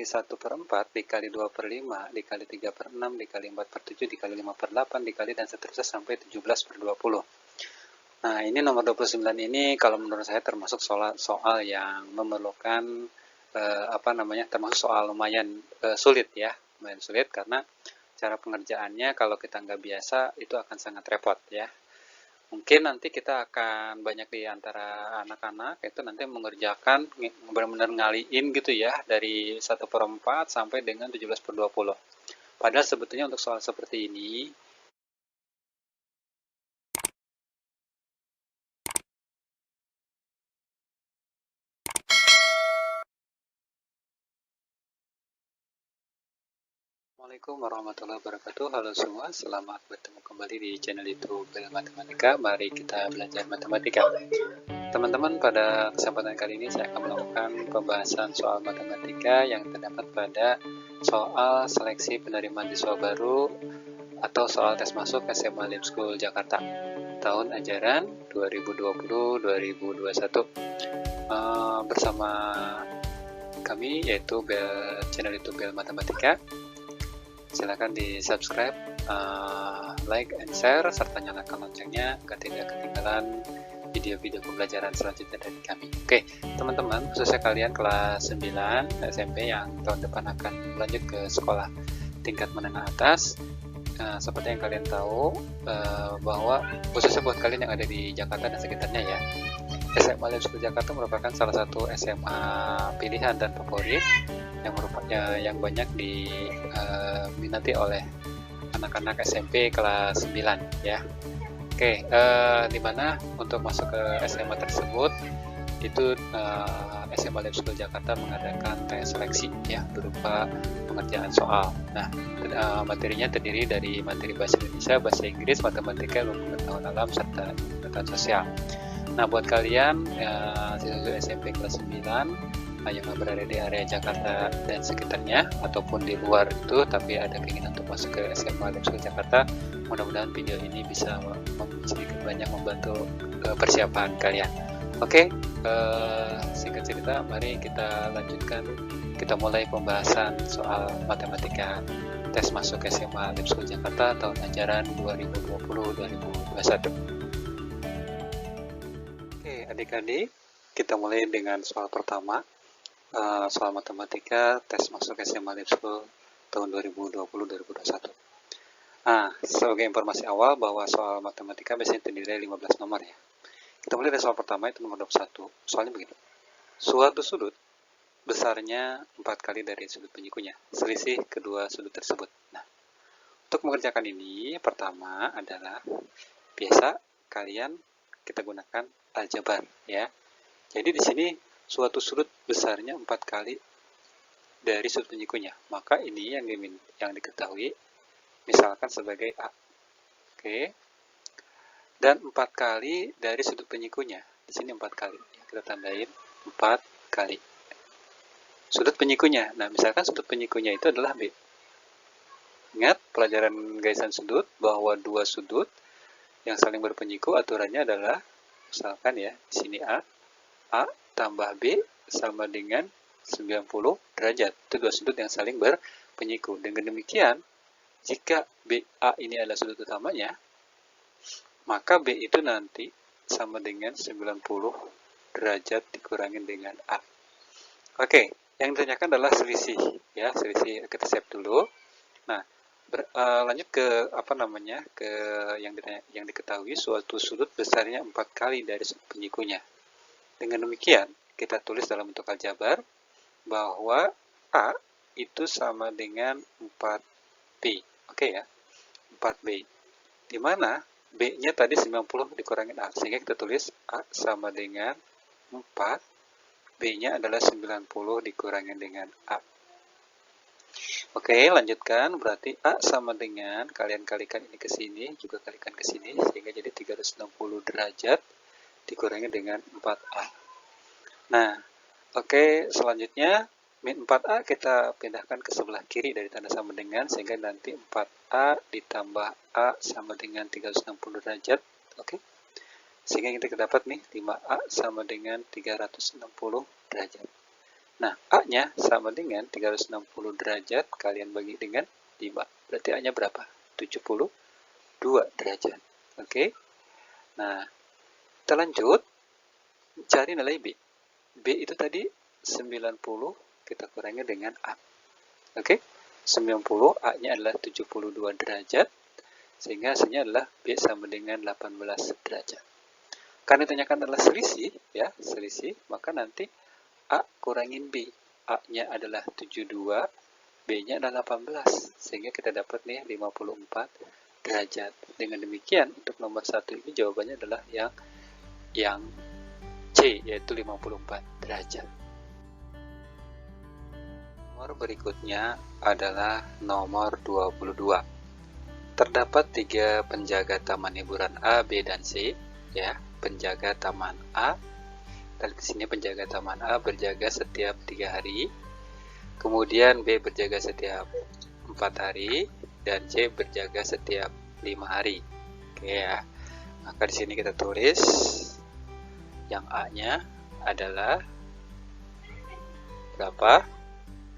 1/4 dikali 2/5 dikali 3/6 dikali 4/7 dikali 5/8 dikali dan seterusnya sampai 17/20. Nah, ini nomor 29 ini kalau menurut saya termasuk soal yang memerlukan termasuk soal lumayan sulit ya, lumayan sulit karena cara pengerjaannya kalau kita nggak biasa itu akan sangat repot ya. Mungkin nanti kita akan banyak di antara anak-anak itu nanti mengerjakan benar-benar ngaliin gitu ya dari 1/4 sampai dengan 17/20. Padahal sebetulnya untuk soal seperti ini Assalamualaikum warahmatullahi wabarakatuh. Halo semua, selamat bertemu kembali di channel YouTube Bel Matematika. Mari kita belajar matematika. Teman-teman, pada kesempatan kali ini saya akan melakukan pembahasan soal matematika yang terdapat pada soal seleksi penerimaan siswa baru atau soal tes masuk SMA Lip School Jakarta tahun ajaran 2020-2021 bersama kami yaitu channel YouTube Bel Matematika. Silakan di subscribe, like, and share, serta nyalakan loncengnya agar tidak ketinggalan video-video pembelajaran selanjutnya dari kami. Oke, teman-teman, khususnya kalian kelas 9 SMP yang tahun depan akan lanjut ke sekolah tingkat menengah atas, seperti yang kalian tahu bahwa khususnya buat kalian yang ada di Jakarta dan sekitarnya ya, SMA Lip School Jakarta merupakan salah satu SMA pilihan dan favorit yang banyak diminati oleh anak-anak SMP kelas 9 ya. Oke, dimana untuk masuk ke SMA tersebut itu SMA Lip School Jakarta mengadakan tes seleksi ya berupa pengerjaan soal. Nah, materinya terdiri dari materi bahasa Indonesia, bahasa Inggris, matematika, ilmu pengetahuan alam serta pengetahuan sosial. Nah, buat kalian siswa SMP kelas 9 yang berada di area Jakarta dan sekitarnya ataupun di luar itu tapi ada keinginan untuk masuk ke SMA Lip School Jakarta, mudah-mudahan video ini bisa sedikit banyak membantu persiapan kalian. Oke, singkat cerita, mari kita lanjutkan, kita mulai pembahasan soal matematika tes masuk SMA Lip School Jakarta tahun ajaran 2020-2021. Oke, adik-adik, kita mulai dengan soal pertama. Soal matematika tes masuk SMA Lip School tahun 2020-2021. Nah, sebagai informasi awal bahwa soal matematika biasanya terdiri dari 15 nomor ya. Kita mulai dari soal pertama, itu nomor 21. Soalnya begini. Suatu sudut besarnya 4 kali dari sudut penyikunya. Selisih kedua sudut tersebut. Nah, untuk mengerjakan ini, pertama adalah biasa kalian kita gunakan aljabar ya. Jadi di sini suatu sudut besarnya 4 kali dari sudut penyikunya. Maka ini yang diketahui misalkan sebagai A. Oke. Dan 4 kali dari sudut penyikunya. Di sini 4 kali. Kita tandain 4 kali. Sudut penyikunya. Nah, misalkan sudut penyikunya itu adalah B. Ingat pelajaran gaisan sudut bahwa dua sudut yang saling berpenyiku aturannya adalah misalkan ya, di sini A tambah B sama dengan 90 derajat. Itu dua sudut yang saling berpenyiku. Dengan demikian, jika BA ini adalah sudut utamanya, maka B itu nanti sama dengan 90 derajat dikurangi dengan A. Oke, yang ditanyakan adalah selisih. Ya, selisih kita save dulu. Nah, lanjut ke ke yang diketahui suatu sudut besarnya 4 kali dari sudut penyikunya. Dengan demikian, kita tulis dalam bentuk aljabar bahwa A itu sama dengan 4B. Oke ya, 4B. Di mana B-nya tadi 90 dikurangin A. Sehingga kita tulis A sama dengan 4. B-nya adalah 90 dikurangin dengan A. Oke, lanjutkan. Berarti A sama dengan, kalian kalikan ini ke sini, juga kalikan ke sini. Sehingga jadi 360 derajat dikurangi dengan 4A. Nah, oke, selanjutnya min 4A kita pindahkan ke sebelah kiri dari tanda sama dengan, sehingga nanti 4A ditambah A sama dengan 360 derajat. Oke, sehingga kita dapat nih 5A sama dengan 360 derajat. Nah, A-nya sama dengan 360 derajat kalian bagi dengan 5. Berarti A-nya berapa? 72 derajat. Oke. Nah, kita lanjut cari nilai B. B itu tadi 90 kita kurangi dengan A. Oke. 90 A-nya adalah 72 derajat sehingga hasilnya adalah B sama dengan 18 derajat. Karena ditanyakan adalah selisih, ya, selisih, maka nanti A kurangin B. A-nya adalah 72, B-nya adalah 18, sehingga kita dapat nih 54 derajat. Dengan demikian, untuk nomor 1 ini jawabannya adalah yang C, yaitu 54 derajat. Nomor berikutnya adalah nomor 22. Terdapat 3 penjaga taman hiburan A, B, dan C, ya. Penjaga taman A, di sini penjaga taman A berjaga setiap 3 hari, kemudian B berjaga setiap 4 hari, dan C berjaga setiap 5 hari. Oke ya, maka di sini kita tulis yang A-nya adalah berapa?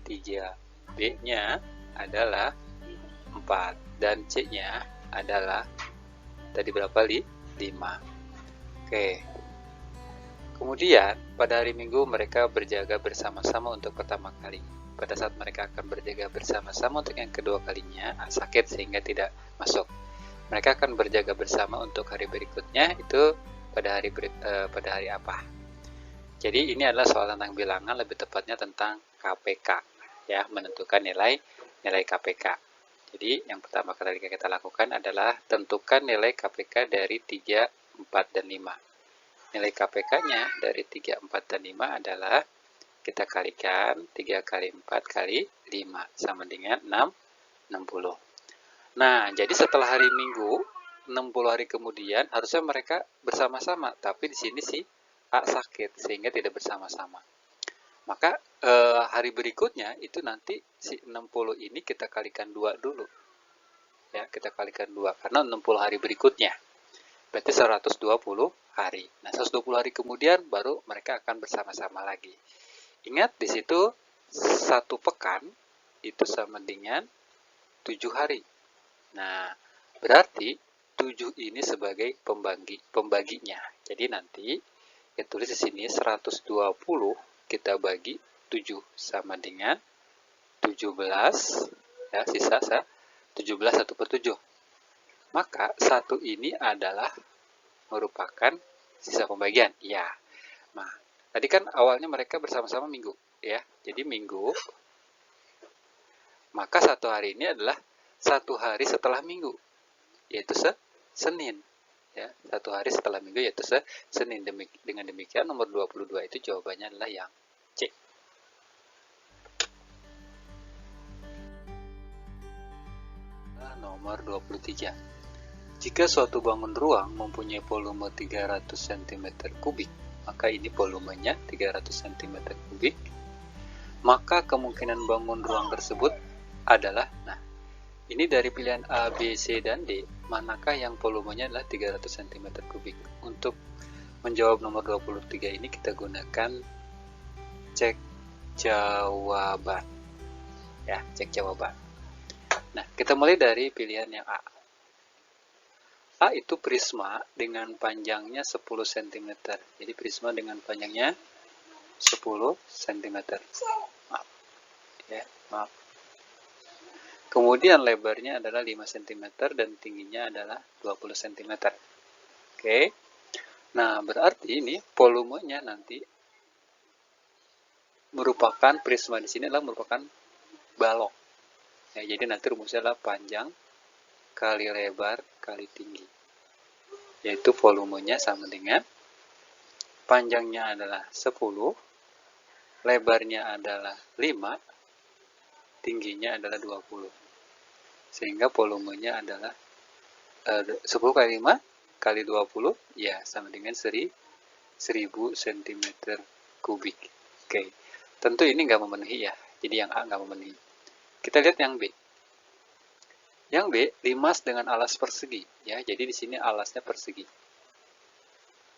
3, B-nya adalah 4, dan C-nya adalah tadi berapa? 5. Oke. Kemudian, pada hari Minggu mereka berjaga bersama-sama untuk pertama kali. Pada saat mereka akan berjaga bersama-sama untuk yang kedua kalinya, sakit sehingga tidak masuk. Mereka akan berjaga bersama untuk hari berikutnya, itu pada hari apa? Jadi ini adalah soal tentang bilangan, lebih tepatnya tentang KPK, ya, menentukan nilai KPK. Jadi yang pertama kali kita lakukan adalah tentukan nilai KPK dari 3, 4, dan 5. Nilai KPK-nya dari 3, 4, dan 5 adalah kita kalikan 3 kali 4 kali 5 sama dengan 60. Nah, jadi setelah hari Minggu, 60 hari kemudian harusnya mereka bersama-sama, tapi di sini si A sakit sehingga tidak bersama-sama. Maka hari berikutnya itu nanti si 60 ini kita kalikan 2 dulu. Ya, kita kalikan 2 karena 60 hari berikutnya. Berarti 120 hari. Nah, 120 hari kemudian baru mereka akan bersama-sama lagi. Ingat, di situ 1 pekan itu sama dengan 7 hari. Nah, berarti 7 ini sebagai pembaginya. Jadi nanti kita tulis di sini 120 kita bagi 7 sama dengan 17, ya, sisa 17 1/7. Maka 1 ini adalah merupakan sisa pembagian. Ya. Nah, tadi kan awalnya mereka bersama-sama Minggu, ya. Jadi Minggu, maka 1 hari ini adalah 1 hari setelah Minggu, yaitu Senin. Ya, 1 hari setelah Minggu yaitu Senin. Dengan demikian nomor 22 itu jawabannya adalah yang C. Nomor 23. Jika suatu bangun ruang mempunyai volume 300 cm3, maka ini volumenya 300 cm3, maka kemungkinan bangun ruang tersebut adalah, nah, ini dari pilihan A, B, C, dan D, manakah yang volumenya adalah 300 cm3? Untuk menjawab nomor 23 ini kita gunakan cek jawaban. Ya, cek jawaban. Nah, kita mulai dari pilihan yang A. A itu prisma dengan panjangnya 10 cm. Jadi prisma dengan panjangnya 10 cm. Maaf. Ya, maaf. Kemudian lebarnya adalah 5 cm dan tingginya adalah 20 cm. Oke. Nah, berarti ini volumenya nanti merupakan prisma di sini adalah merupakan balok. Ya, jadi nanti rumusnya adalah panjang kali lebar kali tinggi, yaitu volumenya sama dengan panjangnya adalah 10, lebarnya adalah 5, tingginya adalah 20, sehingga volumenya adalah 10 kali 5 kali 20, ya, sama dengan 1000 cm3. Oke, tentu ini nggak memenuhi, ya, jadi yang A nggak memenuhi. Kita lihat yang B. Yang B, limas dengan alas persegi, ya. Jadi di sini alasnya persegi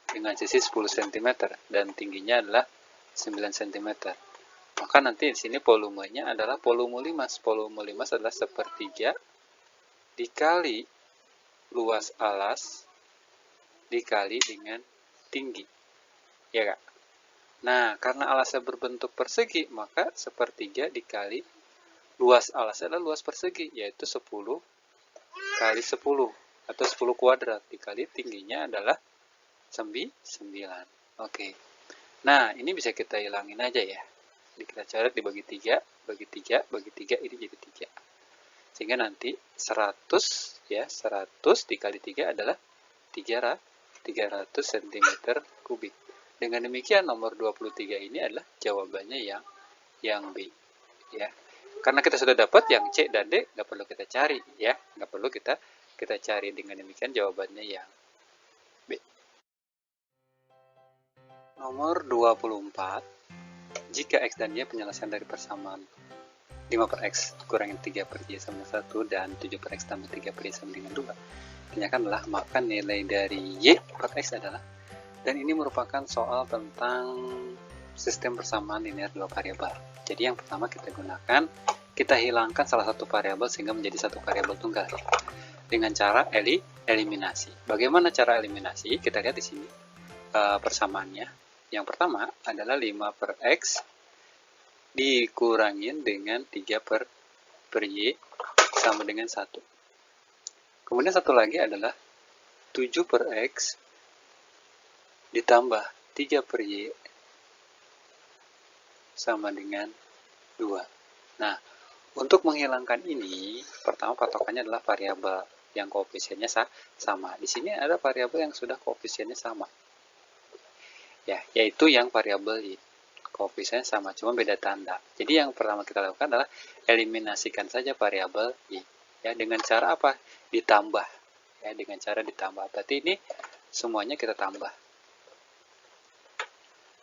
dengan sisi 10 cm dan tingginya adalah 9 cm. Maka nanti di sini volumenya adalah volume limas. Volume limas adalah 1/3 dikali luas alas dikali dengan tinggi. Ya Kak? Nah, karena alasnya berbentuk persegi, maka 1/3 dikali luas alasnya adalah luas persegi, yaitu 10 kali 10 atau 10 kuadrat dikali tingginya adalah 9. Oke. Nah, ini bisa kita hilangin aja ya. Jadi kita coret dibagi 3, bagi 3, bagi 3, ini jadi 3. Sehingga nanti 100 ya, 100 dikali 3 adalah 300 cm3. Dengan demikian nomor 23 ini adalah jawabannya yang B ya. Karena kita sudah dapat yang C dan D, nggak perlu kita cari ya, nggak perlu kita cari. Dengan demikian jawabannya yang B. Nomor 24, jika X dan Y penyelesaian dari persamaan 5/X kurangin 3/Y sama dengan 1 dan 7/X tambah 3/Y sama dengan 2, tanyakanlah maka nilai dari Y per X adalah, dan ini merupakan soal tentang sistem persamaan linear dua variabel. Jadi yang pertama kita gunakan, kita hilangkan salah satu variabel sehingga menjadi satu variabel tunggal dengan cara eliminasi. Bagaimana cara eliminasi? Kita lihat di sini persamaannya. Yang pertama adalah 5/X dikurangin dengan 3/Y sama dengan 1. Kemudian satu lagi adalah 7/X ditambah 3/Y sama dengan 2. Nah, untuk menghilangkan ini, pertama patokannya adalah variabel yang koefisiennya sama. Di sini ada variabel yang sudah koefisiennya sama. Ya, yaitu yang variabel Y. Koefisiennya sama, cuma beda tanda. Jadi yang pertama kita lakukan adalah eliminasikan saja variabel Y. Ya, dengan cara apa? Ditambah. Ya, dengan cara ditambah. Berarti ini semuanya kita tambah.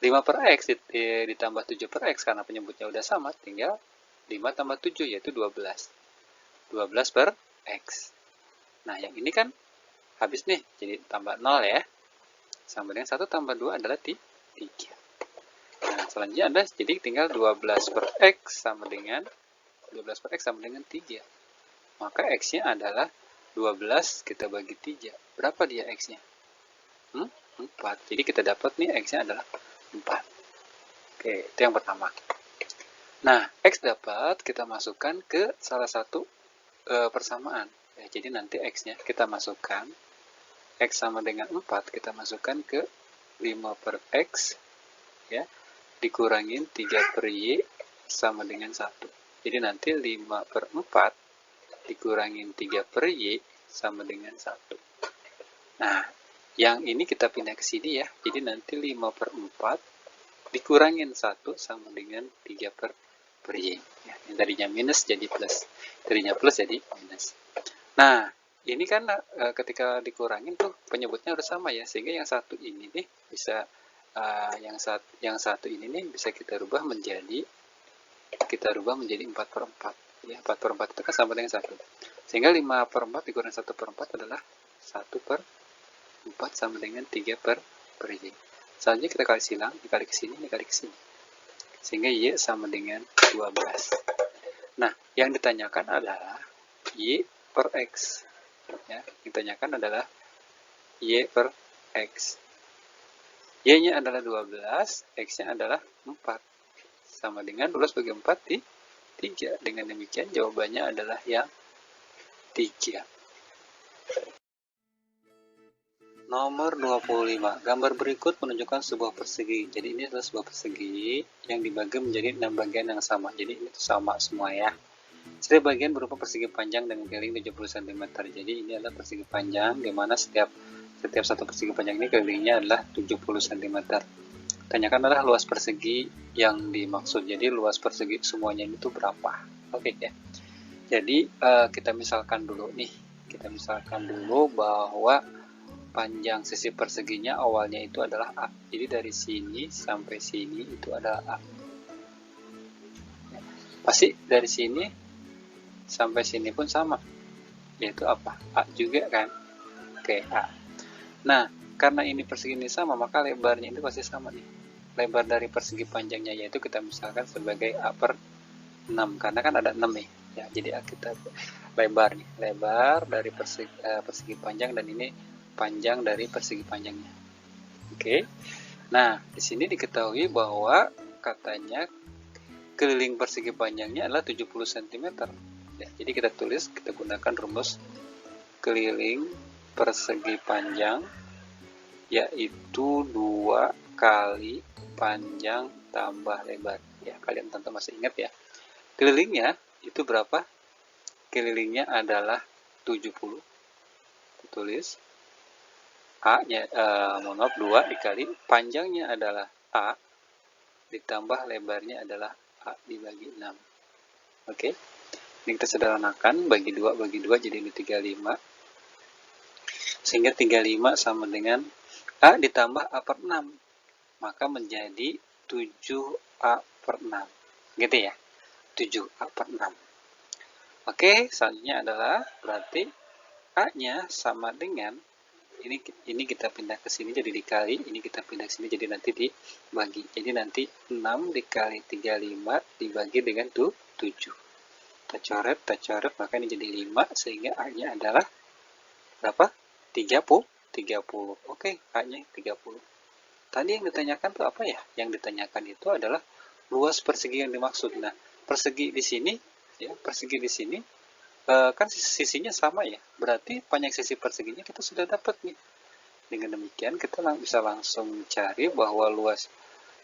5/X ditambah 7/X karena penyebutnya udah sama, tinggal 5 tambah 7 yaitu 12. 12/X. Nah, yang ini kan habis nih, jadi tambah 0 ya. Sama dengan 1 tambah 2 adalah 3. Nah, selanjutnya ada, jadi tinggal 12/X sama dengan 3. Maka X-nya adalah 12 kita bagi 3. Berapa dia X-nya? 4. Jadi kita dapat nih X-nya adalah 4. Oke, itu yang pertama. Nah, X dapat kita masukkan ke salah satu persamaan. Ya, jadi nanti X-nya kita masukkan, X sama dengan 4, kita masukkan ke 5/X, ya, dikurangin 3/Y sama dengan 1. Jadi nanti 5/4 dikurangin 3/Y sama dengan 1. Nah, yang ini kita pindah ke sini ya, jadi nanti 5/4 dikurangin 1 sama dengan 3/Y. Ya, yang tadinya minus jadi plus, tadinya plus jadi minus. Nah, ini kan ketika dikurangin tuh penyebutnya harus sama ya, sehingga yang satu ini nih bisa yang satu ini nih bisa kita rubah menjadi 4/4 ya. 4/4 itu kan sama dengan 1, sehingga 5/4 dikurang 1/4 adalah 1/4 sama dengan 3/Y. Selanjutnya kita kali silang, dikali ke sini, dikali ke sini, sehingga Y sama dengan 12. Nah, yang ditanyakan adalah Y per X ya, ditanyakan adalah Y per X. Y-nya adalah 12, X-nya adalah 4. Sama dengan 12 bagi 4 di 3. Dengan demikian jawabannya adalah yang 3. Nomor 25. Gambar berikut menunjukkan sebuah persegi. Jadi ini adalah sebuah persegi yang dibagi menjadi 6 bagian yang sama. Jadi ini sama semua ya. Setiap bagian berupa persegi panjang dengan keliling 70 cm. Jadi ini adalah persegi panjang, di mana setiap satu persegi panjang ini kelilingnya adalah 70 cm. Tanyakan adalah luas persegi yang dimaksud. Jadi luas persegi semuanya itu berapa? Oke ya. Jadi kita misalkan dulu nih. Kita misalkan dulu bahwa panjang sisi perseginya awalnya itu adalah A. Jadi dari sini sampai sini itu adalah A. Pasti dari sini sampai sini pun sama, yaitu apa? A juga kan? Oke, A. Nah, karena ini persegi ini sama, maka lebarnya itu pasti sama nih. lebar dari persegi panjangnya, yaitu kita misalkan sebagai A per 6, karena kan ada 6 nih. Ya, jadi kita lebar nih, lebar dari persegi panjang, dan ini panjang dari persegi panjangnya. Oke. Nah, di sini diketahui bahwa katanya keliling persegi panjangnya adalah 70 cm. Ya, jadi kita tulis, kita gunakan rumus keliling persegi panjang, yaitu 2 kali panjang tambah lebar. Ya, kalian tentu masih ingat ya. Kelilingnya itu berapa? Kelilingnya adalah 70. Tulis A-nya, mohon maaf, 2 dikali panjangnya adalah A, ditambah lebarnya adalah A dibagi 6. Oke. Ini kita sederhanakan, bagi 2 jadi ini 35. Sehingga 35 sama dengan A ditambah A per 6. Maka menjadi 7A per 6. Gitu ya. 7A per 6. Oke, selanjutnya adalah berarti A-nya sama dengan ini kita pindah ke sini jadi dikali, ini kita pindah ke sini jadi nanti dibagi. Jadi nanti 6 dikali 35 dibagi dengan 7. Kita coret, maka ini jadi 5, sehingga A-nya adalah berapa? 30. Oke, A-nya 30. Tadi yang ditanyakan tuh apa ya? Yang ditanyakan itu adalah luas persegi yang dimaksud. Nah, persegi di sini ya, persegi di sini kan sisinya sama ya. Berarti panjang sisi perseginya kita sudah dapat nih. Dengan demikian kita bisa langsung cari bahwa luas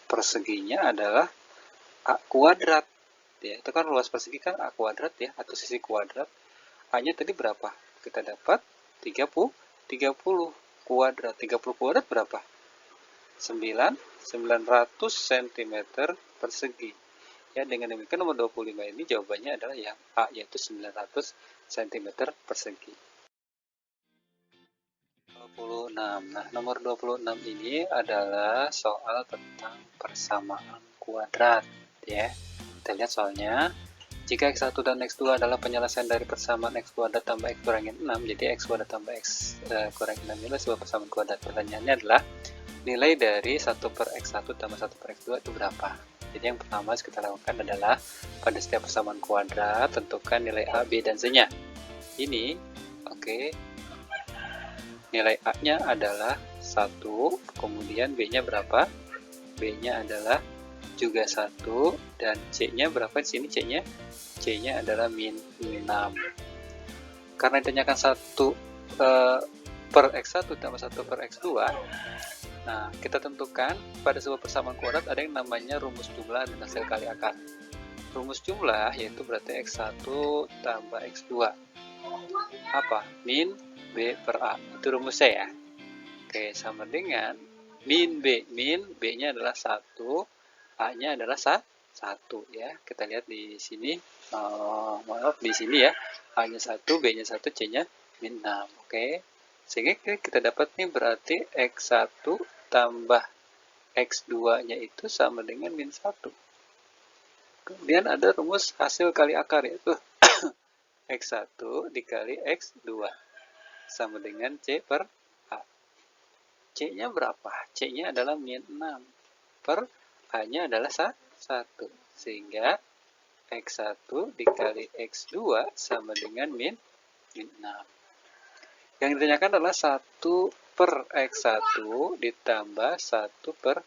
perseginya adalah A kuadrat. Ya, itu kan luas persegi kan A kuadrat ya, atau sisi kuadrat. A-nya tadi berapa? Kita dapat 30 kuadrat. 30 kuadrat berapa? 900 cm persegi. Ya, dengan demikian nomor 25 ini jawabannya adalah yang A, yaitu 900 cm persegi. 26. Nah, nomor 26 ini adalah soal tentang persamaan kuadrat, ya. Kita lihat soalnya. Jika X1 dan X2 adalah penyelesaian dari persamaan X kuadrat tambah X kurangin 6, jadi X kuadrat tambah X kurangin 6 adalah sebuah persamaan kuadrat. Pertanyaannya adalah nilai dari 1 per X1 tambah 1 per X2 itu berapa? Jadi yang pertama kita lakukan adalah pada setiap persamaan kuadrat tentukan nilai A, B, dan C-nya. Ini, oke. Nilai A-nya adalah 1, kemudian B-nya berapa? B-nya adalah juga 1, dan C-nya berapa di sini? C-nya adalah min 6. Karena ditanyakan 1 per X1 tambah 1 per X2, nah kita tentukan pada sebuah persamaan kuadrat ada yang namanya rumus jumlah dan hasil kali akar. Rumus jumlah yaitu berarti X1 tambah X2. Apa? Min B per A. Itu rumusnya ya. Oke, sama dengan min B. Min B-nya adalah 1, A-nya adalah 1 ya. Kita lihat di sini. Maaf, di sini ya. A-nya 1, B-nya 1, C-nya min 6. Oke. Sehingga kita dapat nih berarti X1 tambah X2-nya itu sama dengan min 1. Kemudian ada rumus hasil kali akar, yaitu X1 dikali X2 sama dengan C per A. C-nya berapa? C-nya adalah min 6 per A-nya adalah 1. Sehingga X1 dikali X2 sama dengan min 6. Yang ditanyakan adalah 1 per X1 ditambah 1 per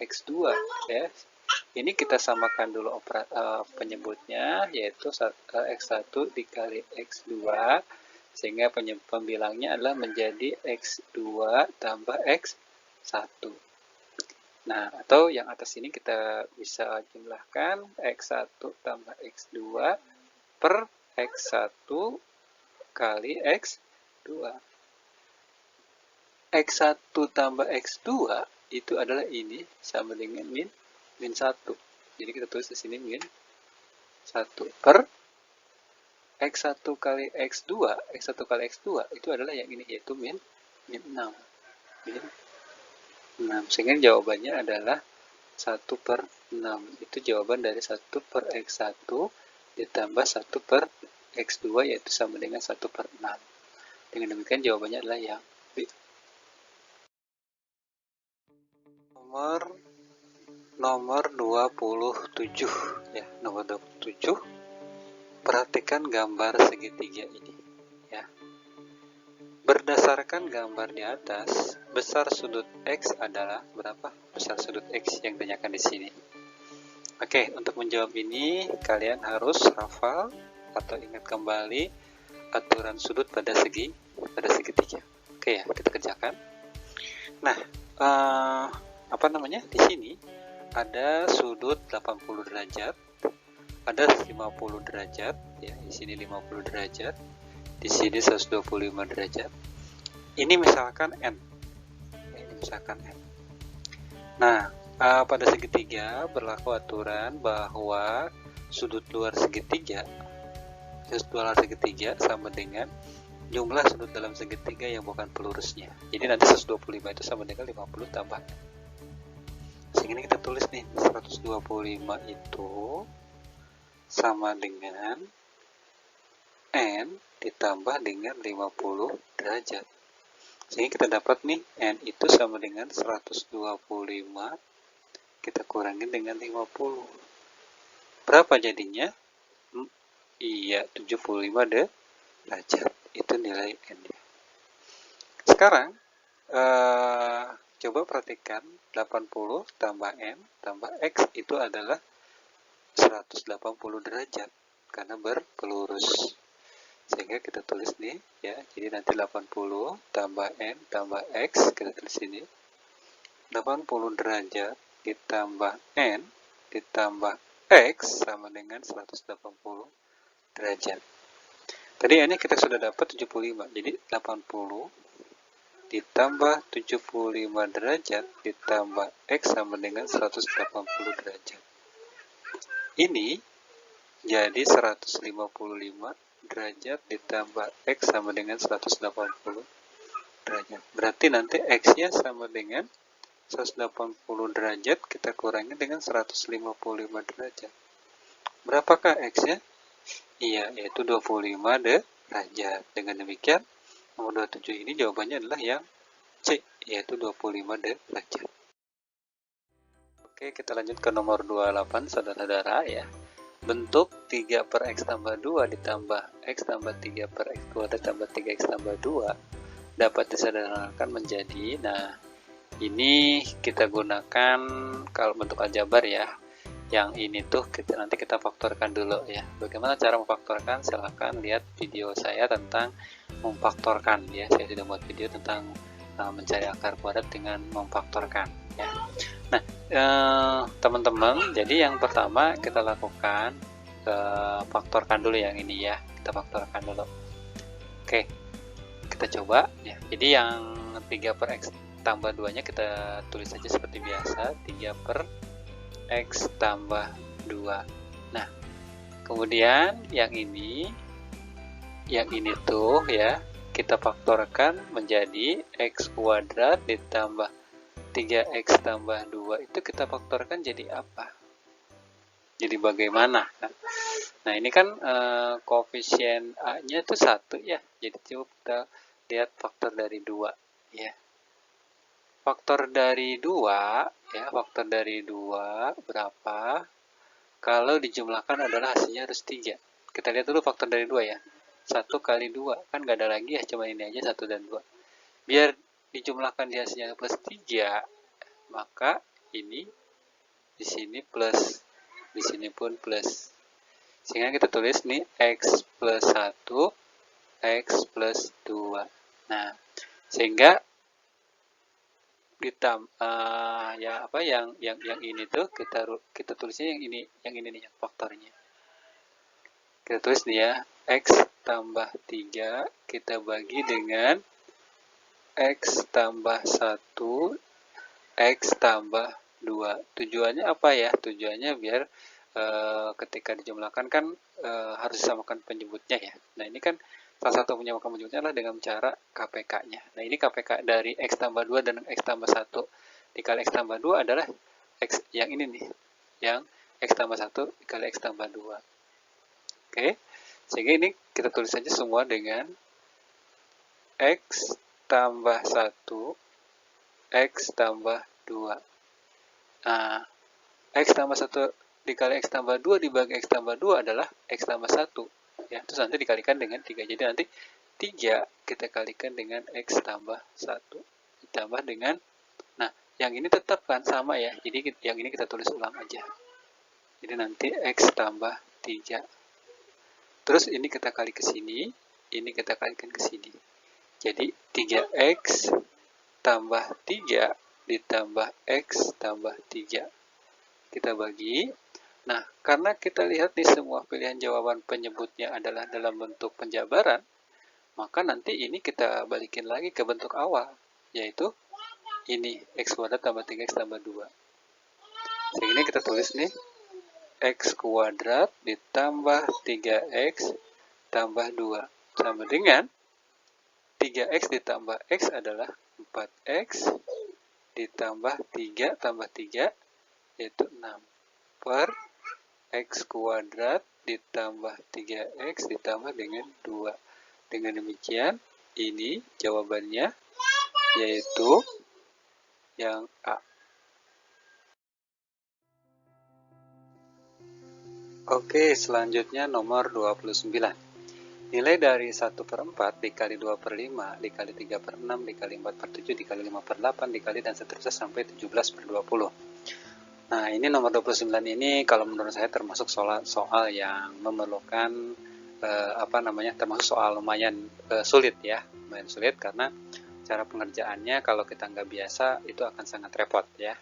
X2. Ya. Ini kita samakan dulu penyebutnya, yaitu X1 dikali X2, sehingga pembilangnya adalah menjadi X2 tambah X1. Nah, atau yang atas ini kita bisa jumlahkan X1 tambah X2 per X1 kali X2. X1 tambah X2 itu adalah ini sama dengan min 1. Jadi kita tulis di sini min 1 per X1 kali X2. X1 kali X2 itu adalah yang ini, yaitu min 6. Min 6. Sehingga jawabannya adalah 1 per 6. Itu jawaban dari 1 per X1 ditambah 1 per X2, yaitu sama dengan 1 per 6. Dengan demikian jawabannya adalah yang B. Nomor nomor 27 ya, nomor 27. Perhatikan gambar segitiga ini ya. Berdasarkan gambar di atas, besar sudut X adalah berapa? Besar sudut X yang ditanyakan di sini. Oke, untuk menjawab ini kalian harus hafal atau ingat kembali aturan sudut pada segitiga. Oke ya, kita kerjakan. Nah, di sini ada sudut 80 derajat, ada 50 derajat, ya, di sini 50 derajat, di sini 125 derajat. Ini misalkan N. Ini misalkan N. Nah, pada segitiga berlaku aturan bahwa sudut luar segitiga sama dengan jumlah sudut dalam segitiga yang bukan pelurusnya. Jadi nanti 125 itu sama dengan 50 tambah N. Sehingga kita tulis nih, 125 itu sama dengan N ditambah dengan 50 derajat. Sehingga kita dapat nih, N itu sama dengan 125, kita kurangin dengan 50. Berapa jadinya? Iya, 75 derajat. Itu nilai N. Sekarang, coba perhatikan 80 tambah N tambah X itu adalah 180 derajat karena berpelurus. Sehingga kita tulis nih ya, jadi nanti 80 tambah N tambah X, kita tulis sini 80 derajat ditambah N ditambah X sama dengan 180 derajat. Tadi N nya kita sudah dapat 75, jadi 80 ditambah 75 derajat ditambah X sama dengan 180 derajat. Ini jadi 155 derajat ditambah X sama dengan 180 derajat. Berarti nanti X-nya sama dengan 180 derajat, kita kurangi dengan 155 derajat. Berapakah X-nya? Iya, yaitu 25 derajat. Dengan demikian, nomor 27 ini jawabannya adalah yang C, yaitu 25 derajat. Oke, kita lanjut ke nomor 28, saudara-saudara ya. Bentuk 3 per X tambah 2 ditambah X tambah 3 per X kuadrat tambah 3X tambah 2 dapat disederhanakan menjadi, nah ini kita gunakan kalau bentuk aljabar ya. Yang ini tuh nanti kita faktorkan dulu ya. Bagaimana cara memfaktorkan? Silahkan lihat video saya tentang memfaktorkan ya. Saya sudah buat video tentang mencari akar kuadrat dengan memfaktorkan ya. Nah, teman-teman, jadi yang pertama kita lakukan faktorkan dulu yang ini ya. Kita faktorkan dulu. Oke, kita coba ya. Jadi yang 3 per X tambah 2 nya kita tulis saja seperti biasa, 3 per X tambah 2. Nah, kemudian yang ini tuh ya, kita faktorkan menjadi X kuadrat ditambah 3X tambah 2 itu kita faktorkan jadi apa? Jadi bagaimana? Nah, ini kan koefisien A-nya itu 1 ya. Jadi coba kita lihat faktor dari 2 ya. Faktor dari 2 ya, faktor dari 2 berapa? Kalau dijumlahkan adalah hasilnya harus 3. Kita lihat dulu faktor dari 2 ya. 1 kali 2, kan nggak ada lagi ya, cuma ini aja 1 dan 2. Biar dijumlahkan di hasilnya plus 3, maka ini di sini plus, di sini pun plus. Sehingga kita tulis nih X plus 1, X plus 2. Nah, sehingga yang ini tuh kita tulisnya yang ini nih, yang faktornya. Kita tulis nih ya, X tambah 3 kita bagi dengan X tambah 1, X tambah 2. Tujuannya apa ya? Tujuannya biar ketika dijumlahkan kan harus disamakan penyebutnya ya. Nah, ini kan salah satu menyamakan penyebutnya adalah dengan cara KPK-nya. Nah, ini KPK dari X tambah 2 dan X tambah 1 dikali X tambah 2 adalah X yang ini nih, yang X tambah 1 dikali X tambah 2. Oke, sehingga ini kita tulis saja semua dengan X tambah 1, X tambah 2. Nah, X tambah 1 dikali X tambah 2 dibagi X tambah 2 adalah X tambah 1. Ya, terus nanti dikalikan dengan 3. Jadi nanti 3 kita kalikan dengan X tambah 1 ditambah dengan, nah yang ini tetap kan sama ya, jadi yang ini kita tulis ulang aja. Jadi nanti X tambah 3. Terus ini kita kali ke sini, ini kita kalikan ke sini. Jadi 3X tambah 3 ditambah X tambah 3. Kita bagi. Nah, karena kita lihat di semua pilihan jawaban penyebutnya adalah dalam bentuk penjabaran, maka nanti ini kita balikin lagi ke bentuk awal, yaitu ini X kuadrat tambah 3X tambah 2. Sehingga kita tulis nih, X kuadrat ditambah 3X tambah 2 sama dengan 3X ditambah X adalah 4X ditambah 3 tambah 3 yaitu 6 per X kuadrat ditambah 3X ditambah dengan 2. Dengan demikian ini jawabannya yaitu yang A. Oke, selanjutnya nomor 29. Nilai dari 1/4 dikali 2/5 dikali 3/6 dikali 4/7 dikali 5/8 dikali dan seterusnya sampai 17/20. Nah, ini nomor 29 ini kalau menurut saya termasuk soal yang memerlukan termasuk soal lumayan sulit ya. Lumayan sulit karena cara pengerjaannya kalau kita nggak biasa itu akan sangat repot ya.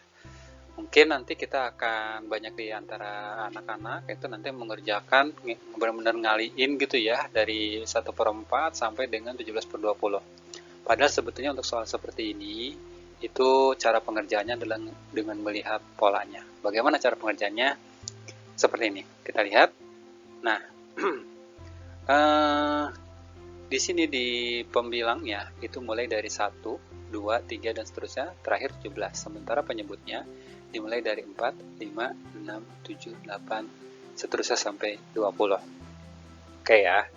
Mungkin nanti kita akan banyak di antara anak-anak itu nanti mengerjakan benar-benar ngaliin gitu ya dari 1/4 sampai dengan 17/20. Padahal sebetulnya untuk soal seperti ini itu cara pengerjaannya adalah dengan melihat polanya. Bagaimana cara pengerjaannya? Seperti ini. Kita lihat. Nah, di sini di pembilangnya itu mulai dari 1, 2, 3 dan seterusnya, terakhir 17. Sementara penyebutnya dimulai dari 4, 5, 6, 7, 8, seterusnya sampai 20. Oke ya.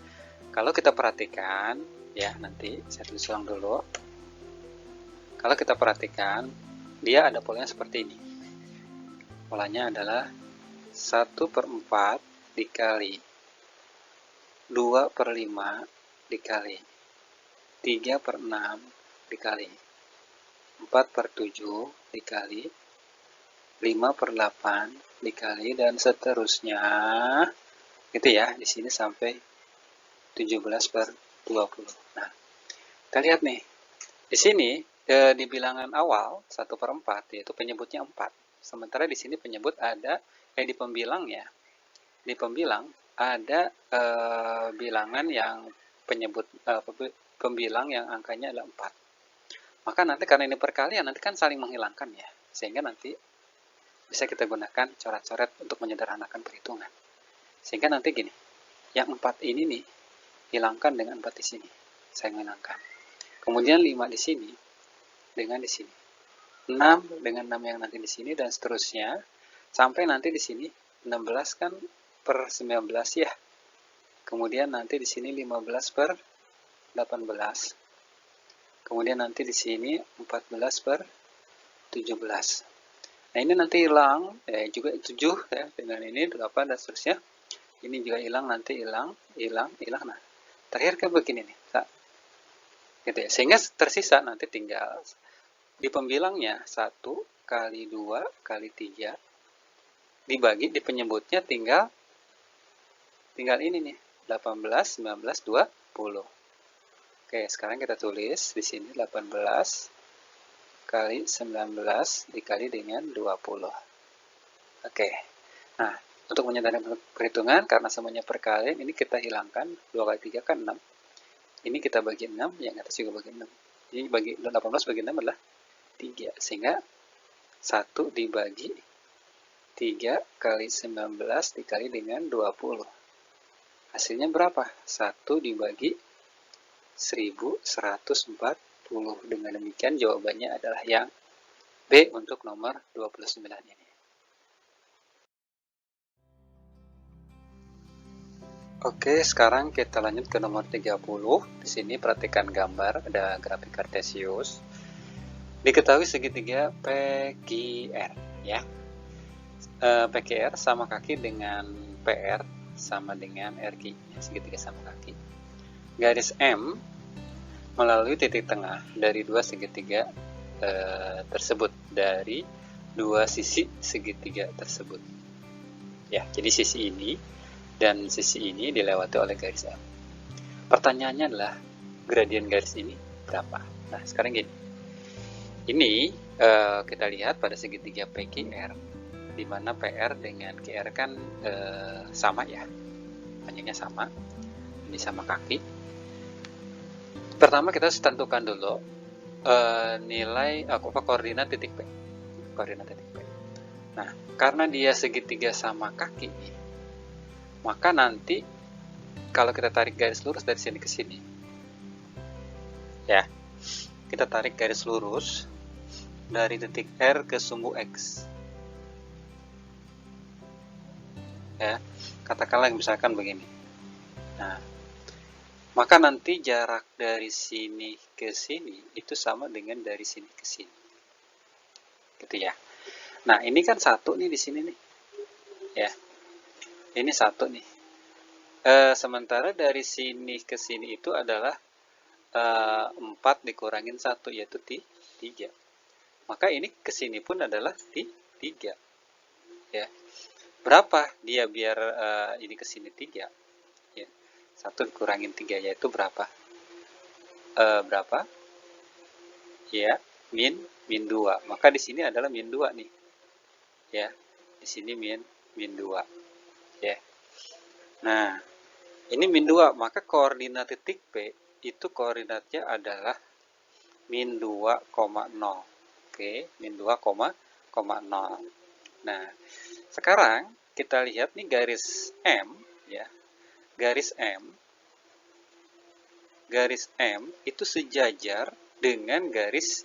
Kalau kita perhatikan ya, nanti saya tulis ulang dulu. Kalau kita perhatikan, dia ada polanya seperti ini. Polanya adalah 1/4 dikali 2/5 dikali 3/6 dikali 4/7 dikali 5/8 dikali dan seterusnya. Gitu ya, di sini sampai 17/20. Nah, kita lihat nih. Di sini di bilangan awal 1/4 yaitu penyebutnya 4. Sementara di sini penyebut ada di pembilang ya. Di pembilang ada bilangan yang pembilang yang angkanya adalah 4. Maka nanti karena ini perkalian nanti kan saling menghilangkan ya. Sehingga nanti bisa kita gunakan coret-coret untuk menyederhanakan perhitungan. Sehingga nanti gini. Yang 4 ini nih hilangkan dengan 4 di sini. Saya menghilangkan. Kemudian 5 di sini dengan di sini. 6 dengan 6 yang nanti di sini dan seterusnya sampai nanti di sini 16 kan per 19 ya. Kemudian nanti di sini 15/18. Kemudian nanti di sini 14/17. Nah, ini nanti hilang juga 7 ya dengan ini 8 dan seterusnya. Ini juga hilang nanti hilang. Nah, terakhir kayak begini nih. Gitu ya. Sehingga tersisa nanti tinggal di pembilangnya 1 kali 2 kali 3 dibagi di penyebutnya tinggal ini nih 18, 19, 20. Oke, sekarang kita tulis di sini 18 kali 19 dikali dengan 20. Oke. Nah, untuk menyederhanakan perhitungan karena semuanya perkalian ini kita hilangkan 2 kali 3 kan 6. Ini kita bagi 6, yang atas juga bagi 6. Jadi 18 bagi 6 adalah 3. Sehingga 1 dibagi 3 kali 19 dikali dengan 20. Hasilnya berapa? 1 dibagi 1140. Dengan demikian jawabannya adalah yang B untuk nomor 29 ini. Oke, sekarang kita lanjut ke nomor 30. Di sini perhatikan gambar, ada grafik kartesius. Diketahui segitiga PQR ya. PQR sama kaki dengan PR sama dengan RQ, segitiga sama kaki. Garis M melalui titik tengah dari dua segitiga tersebut, dari dua sisi segitiga tersebut. Ya, jadi sisi ini dan sisi ini dilewati oleh garis M. Pertanyaannya adalah gradien garis ini berapa? Nah, sekarang gini. Ini kita lihat pada segitiga PQR, di mana PR dengan QR kan sama ya, panjangnya sama, ini sama kaki. Pertama kita harus tentukan dulu nilai koordinat titik P. Koordinat titik P. Nah, karena dia segitiga sama kaki, maka nanti kalau kita tarik garis lurus dari sini ke sini, ya, kita tarik garis lurus dari titik R ke sumbu X. Ya, katakanlah misalkan begini. Nah, maka nanti jarak dari sini ke sini itu sama dengan dari sini ke sini. Gitu ya. Nah, ini kan satu nih di sini nih. Ya. Ini satu nih. Sementara dari sini ke sini itu adalah 4 dikurangin 1, yaitu 3. Maka ini ke sini pun adalah 3. Ya. Berapa dia biar ini ke sini 3? Ya. 1 dikurangin 3 yaitu berapa? Berapa? Ya, min 2. Maka di sini adalah min 2 nih. Ya. Di sini min 2. Ya. Nah, ini min 2, maka koordinat titik P itu koordinatnya adalah min 2,0. Oke, min 2,0. Nah, sekarang kita lihat nih garis M ya. Garis M itu sejajar dengan garis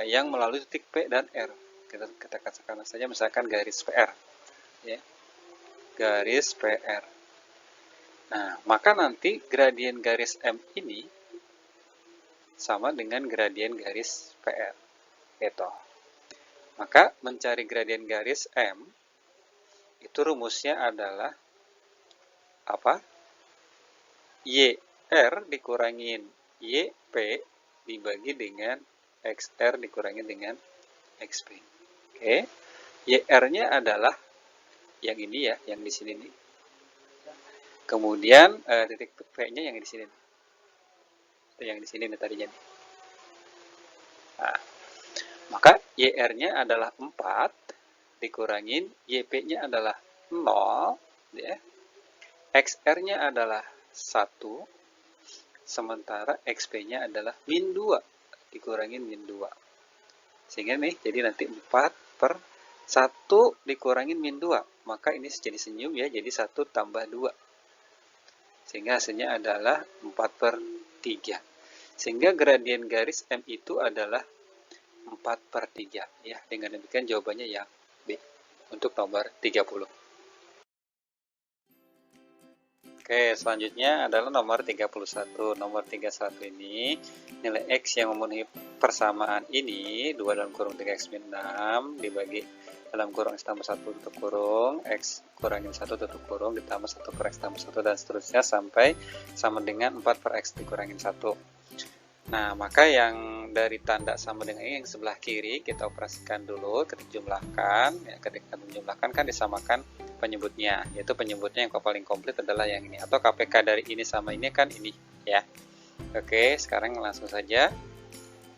yang melalui titik P dan R. Kita katakan saja misalkan garis PR ya. Garis PR. Nah, maka nanti gradien garis M ini sama dengan gradien garis PR. Gitu. Maka mencari gradien garis M itu rumusnya adalah apa? YR dikurangin YP dibagi dengan XR dikurangin dengan XP. Oke. YR-nya adalah yang ini ya, yang di sini nih. Kemudian titik P-nya yang di sini nih. Itu yang di sini nih tadinya nih. Nah, maka YR-nya adalah 4 dikurangin YP-nya adalah 0 ya. XR-nya adalah 1 sementara XP-nya adalah min 2 dikurangin min 2. Sehingga nih jadi nanti 4 per 1 dikurangin min 2. Maka ini jadi senyum ya, jadi 1 tambah 2. Sehingga hasilnya adalah 4 per 3. Sehingga gradien garis M itu adalah 4 per 3. Ya, dengan demikian jawabannya yang B untuk nomor 30. Oke, selanjutnya adalah nomor 31. Nomor 31 ini nilai X yang memenuhi persamaan ini 2 dalam kurung 3X min 6 dibagi dalam kurung X tambah 1 tutup kurung X kurangin 1 tutup kurung ditambah 1 per X tambah 1 dan seterusnya sampai sama dengan 4 per X dikurangin 1. Nah, maka yang dari tanda sama dengan ini yang sebelah kiri kita operasikan dulu, ketika jumlahkan. Ya, ketika menjumlahkan kan disamakan penyebutnya, yaitu penyebutnya yang paling komplit adalah yang ini, atau KPK dari ini sama ini kan ini ya. Oke, sekarang langsung saja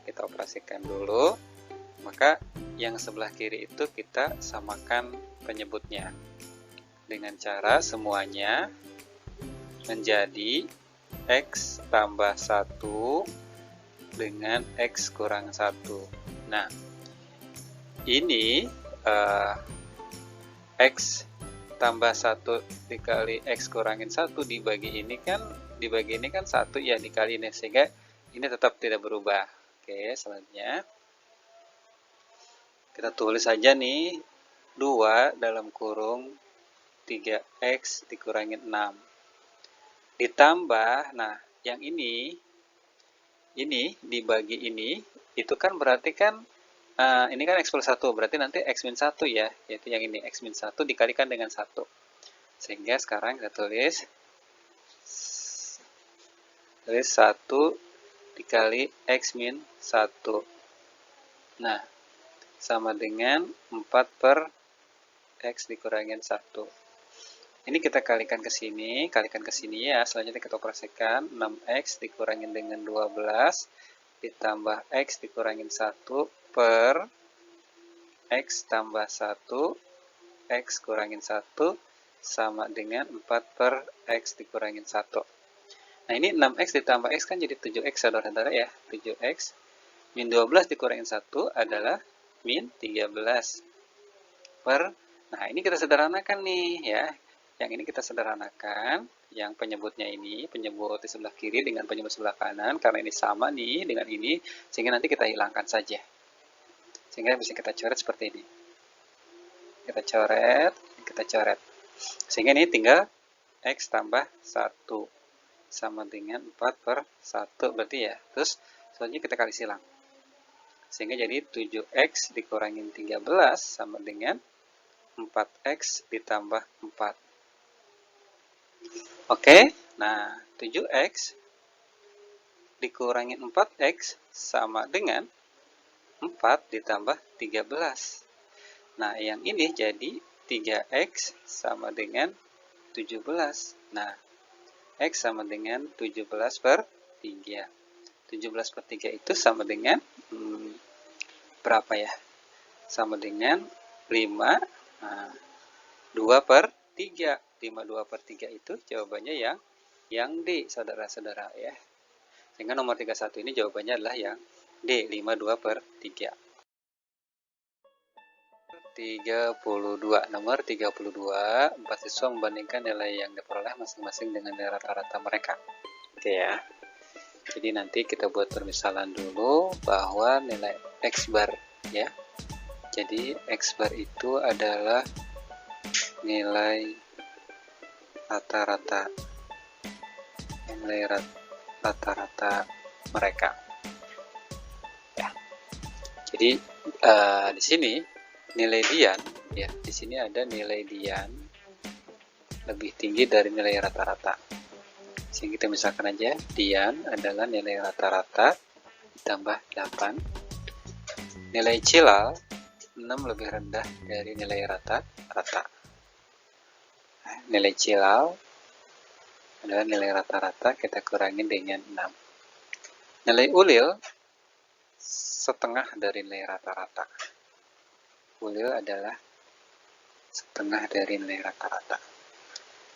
kita operasikan dulu. Maka yang sebelah kiri itu kita samakan penyebutnya dengan cara semuanya menjadi X tambah 1 dengan X kurang 1. Nah, ini X tambah 1 dikali X kurangin 1 dibagi ini kan 1 ya, dikali ini, sehingga ini tetap tidak berubah. Oke, selanjutnya kita tulis saja nih 2 dalam kurung 3X dikurangin 6 ditambah, nah yang ini dibagi ini, itu kan berarti kan ini kan X plus 1, berarti nanti X min 1 ya, yaitu yang ini, X min 1 dikalikan dengan 1. Sehingga sekarang kita tulis 1 dikali X min 1. Nah, sama dengan 4 per X dikurangin 1. Ini kita kalikan ke sini ya, selanjutnya kita operasikan 6X dikurangin dengan 12 ditambah X dikurangin 1 per X tambah 1 X kurangin 1 sama dengan 4 per X dikurangin 1. Nah, ini 6X ditambah X kan jadi 7X, saudara-saudara ya. 7X min 12 dikurangin 1 adalah min 13 per, nah ini kita sederhanakan nih ya. Yang ini kita sederhanakan, yang penyebutnya ini, penyebut di sebelah kiri dengan penyebut sebelah kanan, karena ini sama nih dengan ini, sehingga nanti kita hilangkan saja. Sehingga bisa kita coret seperti ini. Kita coret. Sehingga ini tinggal X tambah 1 sama dengan 4 per 1 berarti ya. Terus selanjutnya kita kali silang. Sehingga jadi 7X dikurangin 13 sama dengan 4X ditambah 4. Oke, nah 7X dikurangin 4X sama dengan 4 ditambah 13. Nah, yang ini jadi 3X sama dengan 17. Nah, X sama dengan 17 per 3. 17 per 3 itu sama dengan berapa ya? Sama dengan 5. Nah, 2 per 3. 5 2 per 3 itu jawabannya yang D, saudara-saudara ya. Sehingga nomor 31 ini jawabannya adalah yang D, 5 2 per 3. 32. Nomor 32, 4 siswa membandingkan nilai yang diperoleh masing-masing dengan nilai rata-rata mereka. Oke ya. Jadi nanti kita buat permisalan dulu bahwa nilai X bar ya. Jadi X bar itu adalah nilai rata-rata mereka. Ya. Jadi di sini nilai Dian ya, di sini ada nilai Dian lebih tinggi dari nilai rata-rata. Sehingga kita misalkan aja Dian adalah nilai rata-rata ditambah 8. Nilai Cilal 6 lebih rendah dari nilai rata-rata. Nah, nilai Cilal adalah nilai rata-rata, kita kurangin dengan 6. Nilai Ulil setengah dari nilai rata-rata. Ulil adalah setengah dari nilai rata-rata.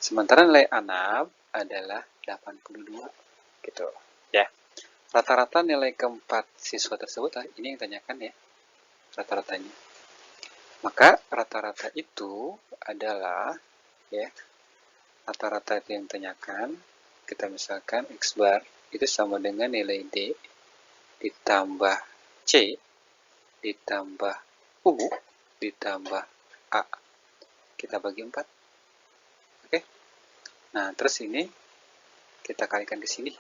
Sementara nilai Anab adalah 82 gitu ya. Rata-rata nilai keempat siswa tersebut ini yang tanyakan ya, rata-ratanya. Maka rata-rata itu adalah ya, rata-rata itu yang tanyakan. Kita misalkan X bar itu sama dengan nilai D ditambah C ditambah U ditambah A. Kita bagi 4. Oke. Nah, terus ini kita kalikan ke sini.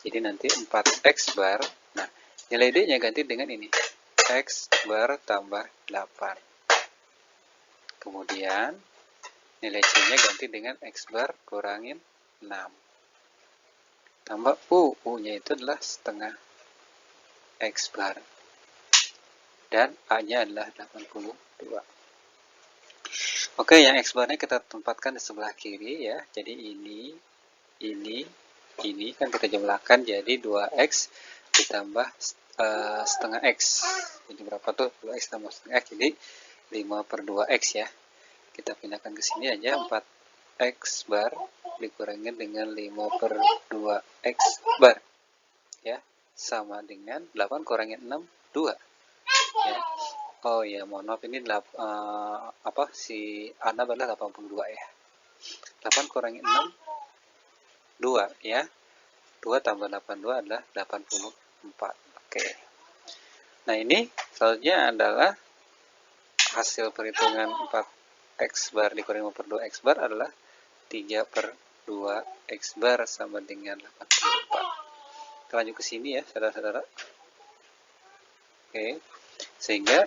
Jadi nanti 4X bar. Nah, nilai D-nya ganti dengan ini. X bar tambah 8. Kemudian nilai C-nya ganti dengan X bar kurangin 6. Tambah U. U-nya itu adalah setengah X bar. Dan A-nya adalah 82. Oke, yang X bar-nya kita tempatkan di sebelah kiri ya. Jadi ini kan kita jumlahkan jadi 2X ditambah setengah X. Jadi berapa tuh? 2X tambah setengah X. Jadi 5 per 2X ya. Kita pindahkan ke sini aja, 4X bar dikurangi dengan 5 per 2X bar. Ya, sama dengan 8 kurangin 6, 2. Ya. Oh ya, mohon maaf ini si Anab adalah 82 ya. 8 kurangi 6, 2 ya. 2 tambah 82 adalah 84. Oke. Nah, ini selanjutnya adalah hasil perhitungan 4X bar dikurangi 5 per 2X bar adalah 3 per 2X bar sama dengan 84. Kita lanjut ke sini ya, saudara-saudara. Oke. Sehingga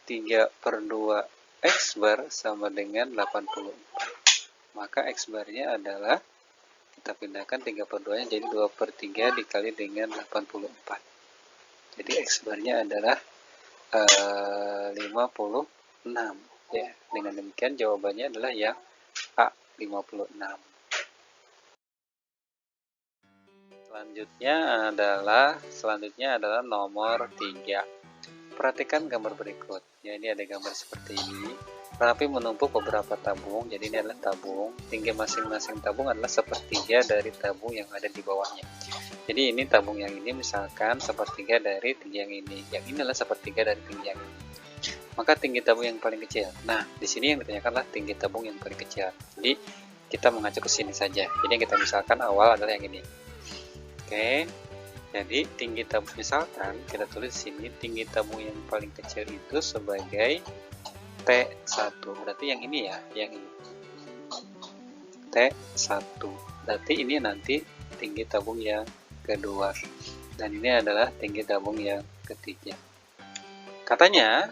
3/2 X bar sama dengan 84. Maka X barnya adalah, kita pindahkan 3/2 nya jadi 2/3 dikali dengan 84. Jadi X barnya adalah 56 ya. Dengan demikian jawabannya adalah yang A, 56. Selanjutnya adalah nomor 3. Perhatikan gambar berikut. Ya, ini ada gambar seperti ini. Rapi menumpuk beberapa tabung. Jadi ini adalah tabung. Tinggi masing-masing tabung adalah sepertiga dari tabung yang ada di bawahnya. Jadi ini tabung yang ini misalkan sepertiga dari tinggi yang ini. Yang ini adalah sepertiga dari tinggi yang ini. Maka tinggi tabung yang paling kecil. Nah, di sini yang ditanyakan adalah tinggi tabung yang paling kecil. Jadi kita mengacu ke sini saja. Jadi yang kita misalkan awal adalah yang ini. Oke. Jadi tinggi tabung, misalkan kita tulis sini tinggi tabung yang paling kecil itu sebagai T1. Berarti yang ini ya, yang ini. T1. Berarti ini nanti tinggi tabung yang kedua. Dan ini adalah tinggi tabung yang ketiga. Katanya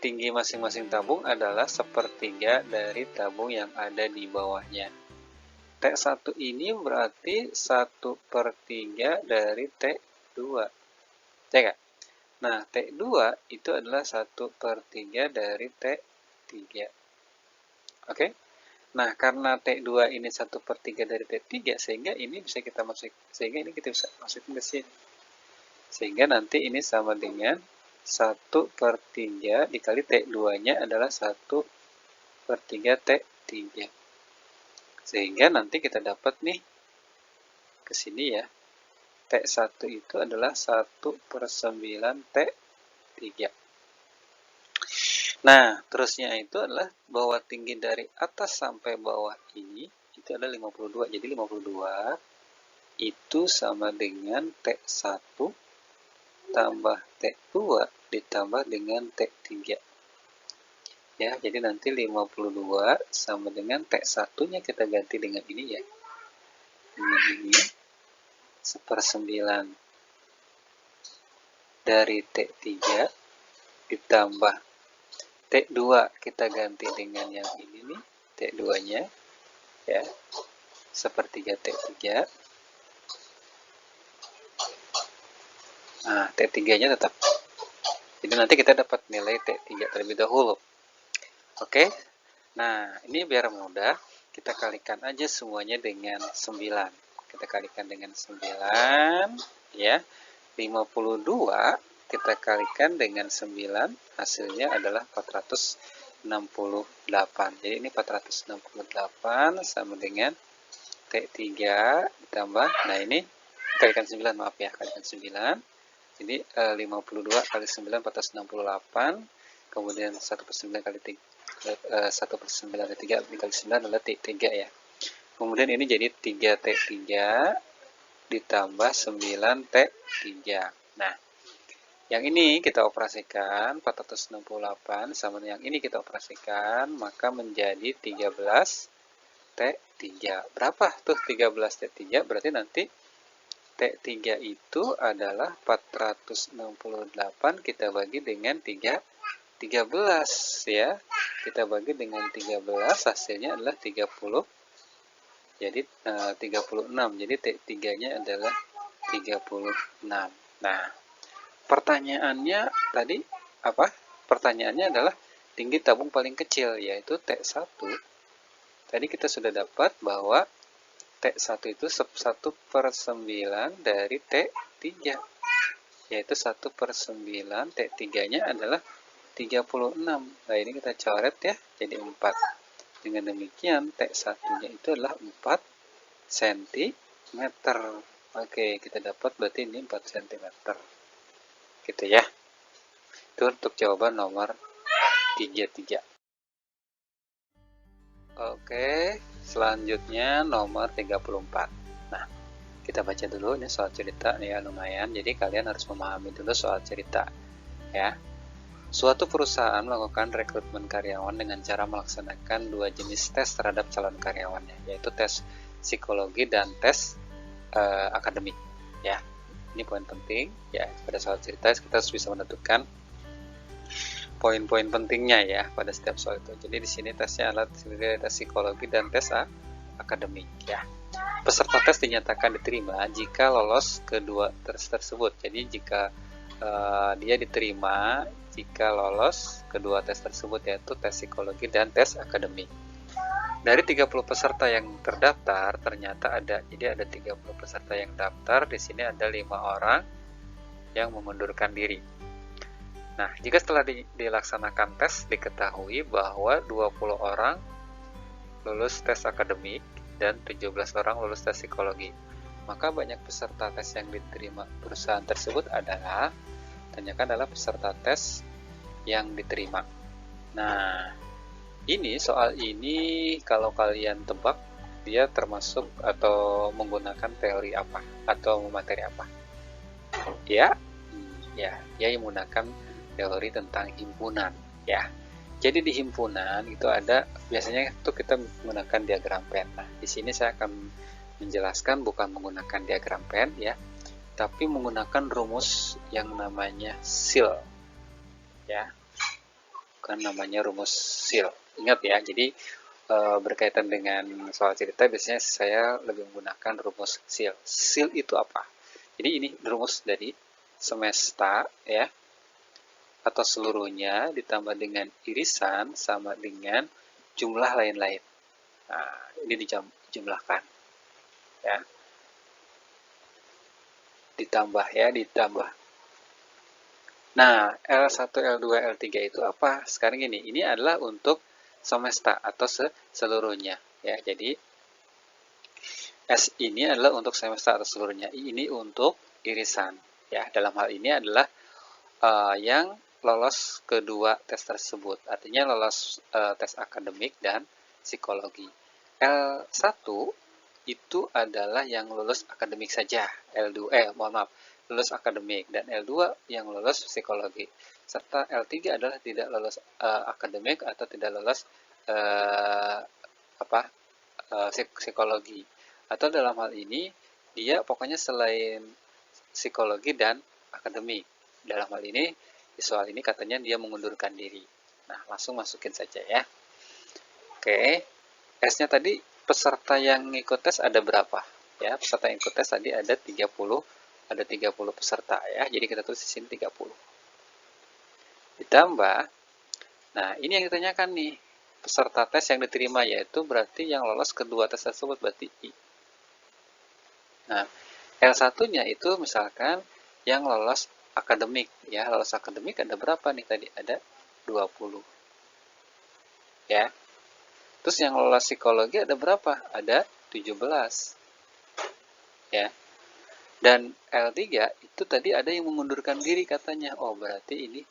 tinggi masing-masing tabung adalah sepertiga dari tabung yang ada di bawahnya. T1 ini berarti 1/3 dari T2. Ya kan? Nah, T2 itu adalah 1/3 dari T3. Oke? Nah, karena T2 ini 1/3 dari T3, sehingga ini bisa kita bisa masukin ke sini. Sehingga nanti ini sama dengan 1/3 dikali T2-nya adalah 1/3 T3. Sehingga nanti kita dapat nih ke sini ya. T1 itu adalah 1/9 T3. Nah, terusnya itu adalah bahwa tinggi dari atas sampai bawah ini itu adalah 52. Jadi 52 itu sama dengan T1 tambah T2 ditambah dengan T3. Ya, jadi nanti 52 sama dengan T1-nya kita ganti dengan ini ya. Ini 1/9 dari T3 ditambah T2 kita ganti dengan yang ini nih, T2-nya ya. 1/3 T3. Nah, T3-nya tetap. Jadi nanti kita dapat nilai T3 terlebih dahulu. Oke, nah ini biar mudah, kita kalikan aja semuanya dengan 9. Kita kalikan dengan 9, ya. 52 kita kalikan dengan 9, hasilnya adalah 468. Jadi ini 468 sama dengan T3 ditambah, nah ini kalikan 9, maaf ya, kalikan 9. Jadi 52 kali 9, 468, kemudian 1/9 kali 3. 1/9 T3 dikali 9 adalah T3 ya. Kemudian ini jadi 3T3 ditambah 9T3. Nah, yang ini kita operasikan 468 sama yang ini kita operasikan, maka menjadi 13T3. Berapa tuh 13T3? Berarti nanti T3 itu adalah 468 kita bagi dengan 13 ya. Kita bagi dengan 13, hasilnya adalah 30. Jadi 36. Jadi T3-nya adalah 36. Nah, pertanyaannya tadi apa? Pertanyaannya adalah tinggi tabung paling kecil, yaitu T1. Tadi kita sudah dapat bahwa T1 itu 1/9 dari T3, yaitu 1/9, T3-nya adalah 36. Nah, ini kita coret ya, jadi 4. Dengan demikian, T1-nya itu adalah 4 cm. Oke, kita dapat berarti ini 4 cm. Gitu ya. Itu untuk jawaban nomor 33. Oke, selanjutnya nomor 34. Nah, kita baca dulu, ini soal cerita nih ya, lumayan. Jadi kalian harus memahami dulu soal cerita ya. Suatu perusahaan melakukan rekrutmen karyawan dengan cara melaksanakan 2 jenis tes terhadap calon karyawannya, yaitu tes psikologi dan tes akademik. Ya, Ini poin penting ya, pada soal cerita kita harus bisa menentukan poin-poin pentingnya ya pada setiap soal itu. Jadi di sini tesnya adalah tes psikologi dan tes akademik ya. Peserta tes dinyatakan diterima jika lolos kedua tes tersebut. Jadi jika dia diterima jika lolos kedua tes tersebut, yaitu tes psikologi dan tes akademik. Dari 30 peserta yang terdaftar ternyata ada 30 peserta yang daftar. Di sini ada 5 orang yang mengundurkan diri. Nah, jika setelah dilaksanakan tes diketahui bahwa 20 orang lulus tes akademik dan 17 orang lulus tes psikologi, maka banyak peserta tes yang diterima perusahaan tersebut adalah peserta tes yang diterima. Nah, soal ini kalau kalian tebak, dia termasuk atau menggunakan teori apa atau materi apa? Ya, dia menggunakan teori tentang himpunan ya. Jadi di himpunan itu ada biasanya itu kita menggunakan diagram pen. Nah, di sini saya akan menjelaskan bukan menggunakan diagram pen ya, tapi menggunakan rumus yang namanya SEAL ya. Bukan namanya rumus SEAL. Ingat ya, jadi berkaitan dengan soal cerita biasanya saya lebih menggunakan rumus SEAL. SEAL itu apa? Jadi ini rumus dari semesta ya, atau seluruhnya ditambah dengan irisan sama dengan jumlah lain-lain. Nah, ini dijumlahkan ya. Ditambah. Nah, L1, L2, L3 itu apa? Sekarang ini adalah untuk semesta atau seluruhnya ya. Jadi S ini adalah untuk semesta atau seluruhnya. Ini untuk irisan ya. Dalam hal ini adalah yang lolos kedua tes tersebut, artinya lolos tes akademik dan psikologi. L1 itu adalah yang lulus akademik saja, lulus akademik, dan L2 yang lulus psikologi. Serta L3 adalah tidak lulus akademik atau tidak lulus psikologi. Atau dalam hal ini dia pokoknya selain psikologi dan akademik. Dalam hal ini di soal ini katanya dia mengundurkan diri. Nah, langsung masukin saja ya. Oke. S-nya tadi peserta yang ikut tes ada berapa? Ya, peserta yang ikut tes tadi ada 30 peserta ya. Jadi kita tulis di sini 30. Ditambah, nah ini yang ditanyakan nih, peserta tes yang diterima, yaitu berarti yang lolos kedua tes tersebut berarti I. Nah, L1-nya itu misalkan yang lolos akademik ya, lolos akademik ada berapa nih tadi? Ada 20 ya. Terus yang lolos psikologi ada berapa? Ada 17 ya. Dan L3 itu tadi ada yang mengundurkan diri katanya. Oh, berarti ini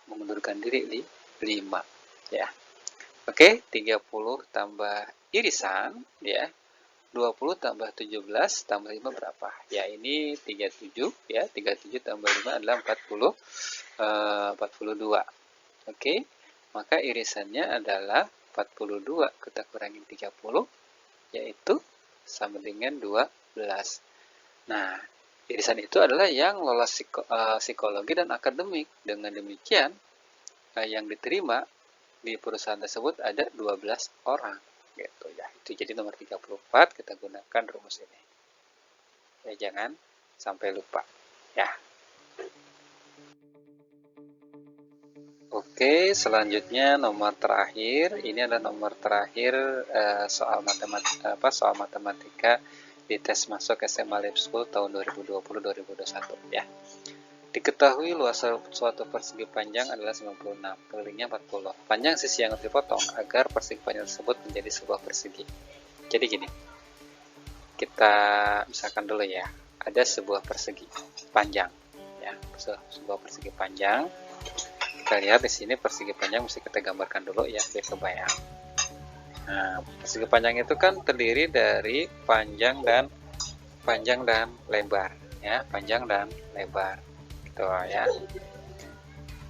mengundurkan diri 5 ya. Oke, 30 tambah irisan ya. 20 tambah 17 tambah 5 berapa? Ya, ini 37 ya. 37 tambah 5 adalah 42. Oke. Maka irisannya adalah 42 kita kurangin 30 yaitu sama dengan 12. Nah, irisan itu adalah yang lolos psikologi dan akademik. Dengan demikian yang diterima di perusahaan tersebut ada 12 orang. Gitu ya. Itu jadi nomor 34 kita gunakan rumus ini. Ya, jangan sampai lupa ya. Oke, selanjutnya nomor terakhir. Ini adalah nomor terakhir soal matematika di tes masuk SMA Lab School tahun 2020-2021 ya. Diketahui luas suatu persegi panjang adalah 96, kelilingnya 40. Panjang sisi yang harus dipotong agar persegi panjang tersebut menjadi sebuah persegi. Jadi gini, kita misalkan dulu ya, ada sebuah persegi panjang, ya, sebuah persegi panjang. Kita lihat di sini persegi panjang mesti kita gambarkan dulu ya, biar kebayang. Nah, persegi panjang itu kan terdiri dari panjang dan lebar, ya, panjang dan lebar. Ya,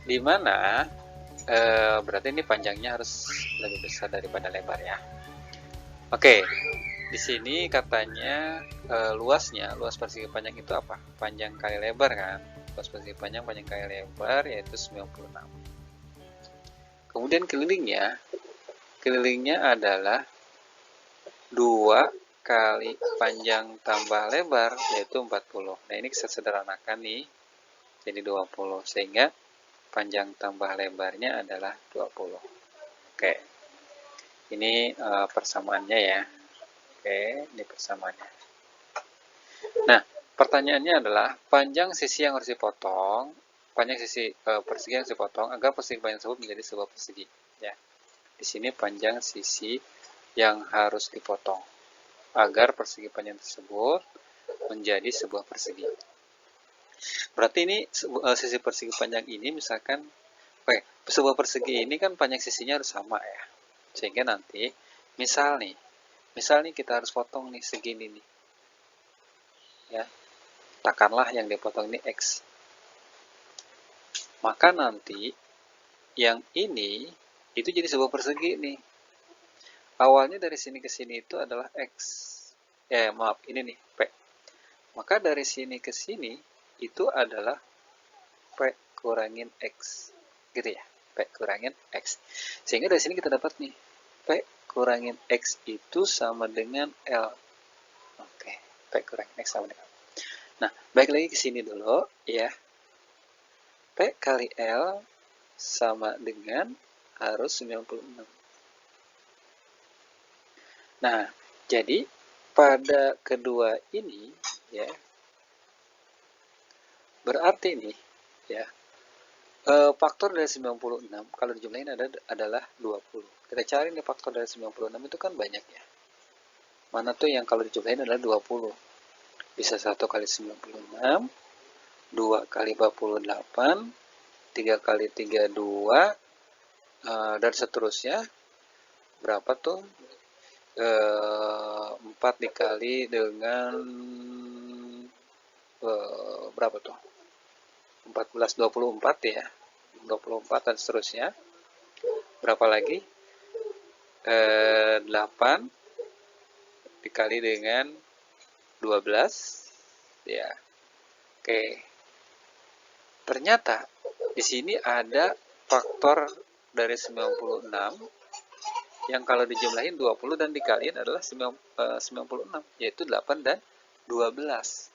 dimana berarti ini panjangnya harus lebih besar daripada lebar ya. Oke, di sini katanya luas persegi panjang itu apa? Panjang kali lebar kan? Luas persegi panjang kali lebar yaitu 96. Kemudian kelilingnya adalah 2 kali panjang tambah lebar yaitu 40. Nah, ini kita sederhanakan nih jadi 20 sehingga panjang tambah lebarnya adalah 20. Oke. Ini persamaannya ya. Oke, ini persamaannya. Nah, pertanyaannya adalah panjang sisi yang harus dipotong, panjang sisi persegi yang harus dipotong agar persegi panjang tersebut menjadi sebuah persegi. Ya, di sini panjang sisi yang harus dipotong agar persegi panjang tersebut menjadi sebuah persegi. Berarti ini sisi persegi panjang ini misalkan, sebuah persegi ini kan panjang sisinya harus sama ya, sehingga nanti misal nih kita harus potong nih segini nih ya, katakanlah yang dipotong ini X, maka nanti yang ini itu jadi sebuah persegi nih, awalnya dari sini ke sini itu adalah X, ini nih P, maka dari sini ke sini itu adalah P kurangin X gitu ya, P kurangin X, sehingga dari sini kita dapat nih P kurangin X itu sama dengan L. Oke, P kurangin X sama dengan L. Nah, balik lagi ke sini dulu ya. P kali L sama dengan harus 96. Nah, jadi pada kedua ini ya, berarti nih ya, faktor dari 96 kalau dijumlahin adalah 20. Kita cari nih faktor dari 96 itu kan banyak ya. Mana tuh yang kalau dijumlahin adalah 20. Bisa 1 kali 96, 2 kali 48, 3 kali 32, dan seterusnya. Berapa tuh? 4 dikali dengan berapa tuh? 14, 24 ya. 24 dan seterusnya. Berapa lagi? 8 dikali dengan 12 ya. Oke. Ternyata di sini ada faktor dari 96 yang kalau dijumlahin 20 dan dikaliin adalah 96, yaitu 8 dan 12.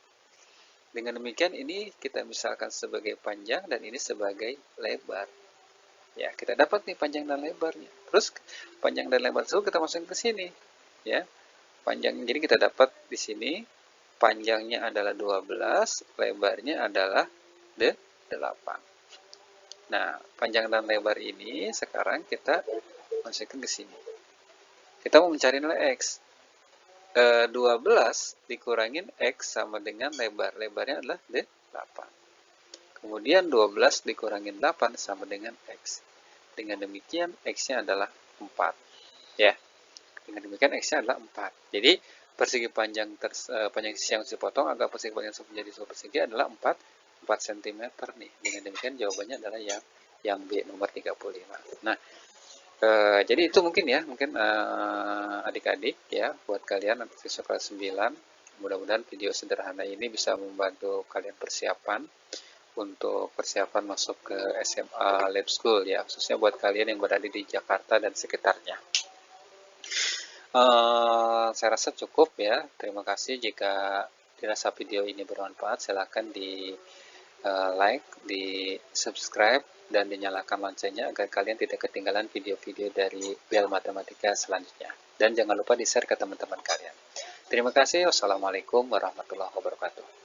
Dengan demikian ini kita misalkan sebagai panjang dan ini sebagai lebar. Ya, kita dapat nih panjang dan lebarnya. Terus panjang dan lebar tersebut kita masukin ke sini, ya. Panjang, jadi kita dapat di sini panjangnya adalah 12, lebarnya adalah 8. Nah, panjang dan lebar ini sekarang kita masukkan ke sini. Kita mau mencari nilai X. 12 dikurangin X sama dengan lebar. Lebarnya adalah 8. Kemudian 12 dikurangin 8 sama dengan X. Dengan demikian X-nya adalah 4. Ya. Dengan demikian X-nya adalah 4. Jadi persegi panjang sisi yang harus dipotong agar persegi panjang menjadi sebuah persegi adalah 4 cm nih. Dengan demikian jawabannya adalah yang B, nomor 35. Nah, jadi itu mungkin adik-adik ya, buat kalian nanti siswa kelas 9. Mudah-mudahan video sederhana ini bisa membantu kalian persiapan untuk persiapan masuk ke SMA Lab School ya, khususnya buat kalian yang berada di Jakarta dan sekitarnya. Saya rasa cukup ya. Terima kasih. Jika dirasa video ini bermanfaat, silakan di like, di subscribe, dan dinyalakan loncengnya agar kalian tidak ketinggalan video-video dari Bel Matematika selanjutnya. Dan jangan lupa di-share ke teman-teman kalian. Terima kasih. Wassalamualaikum warahmatullahi wabarakatuh.